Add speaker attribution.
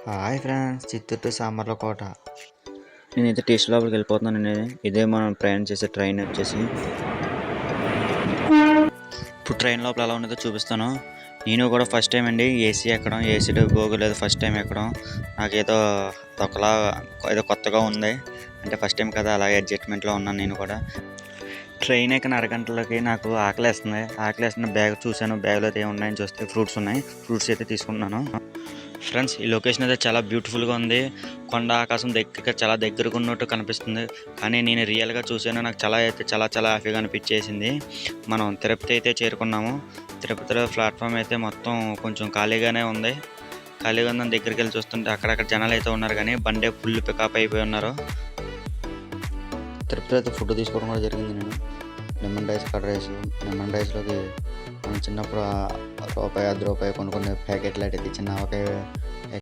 Speaker 1: Hi friends, Chittoor to Samarlakota. నేనైతే taste లోపలికి వెళ్ళిపోతున్నాను. ఇదే మనం ప్రయాణం చేసే ట్రైన్ వచ్చేసి. ఇప్పుడు ట్రైన్ లోపల ఎలా ఉన్నదో చూపిస్తాను. నేను కూడా ఫస్ట్ టైం అండి ఏసీ ఎక్కడం. ఏసీ బాగోలేదు, ఫస్ట్ టైం ఎక్కడం. నాకేదో ఒకలా ఏదో కొత్తగా ఉంది. అంటే ఫస్ట్ టైం కదా, అలాగే అడ్జస్ట్మెంట్లో ఉన్నాను నేను కూడా. ట్రైన్ ఎక్కిన అరగంటలకి నాకు ఆకలేస్తున్న బ్యాగ్ చూశాను. బ్యాగ్లో అయితే ఏమున్నాయని చూస్తే ఫ్రూట్స్ ఉన్నాయి. ఫ్రూట్స్ అయితే తీసుకున్నాను. ఫ్రెండ్స్, ఈ లొకేషన్ అయితే చాలా బ్యూటిఫుల్గా ఉంది. కొండ ఆకాశం దగ్గరగా చాలా దగ్గరగా ఉన్నట్టు కనిపిస్తుంది. కానీ నేను రియల్గా చూశాను, నాకు చాలా హ్యాపీగా అనిపించేసింది. మనం తిరుపతి అయితే చేరుకున్నాము. తిరుపతిలో ప్లాట్ఫామ్ అయితే మొత్తం కొంచెం ఖాళీగానే ఉంది. ఖాళీగా ఉందని దగ్గరికి వెళ్ళి చూస్తుంటే అక్కడక్కడ జనాలు అయితే ఉన్నారు, కానీ బండే ఫుల్ పికప్ అయిపోయి ఉన్నారు. తిరుపతిలో అయితే ఫుడ్ తీసుకోవడం కూడా జరిగింది. నేను lemon rice, curd rice. Lemon రైస్లోకి మనం చిన్నప్పుడు రూపాయి, 10 రూపాయి కొన్ని ప్యాకెట్లు అయితే చిన్న ఆవకాయ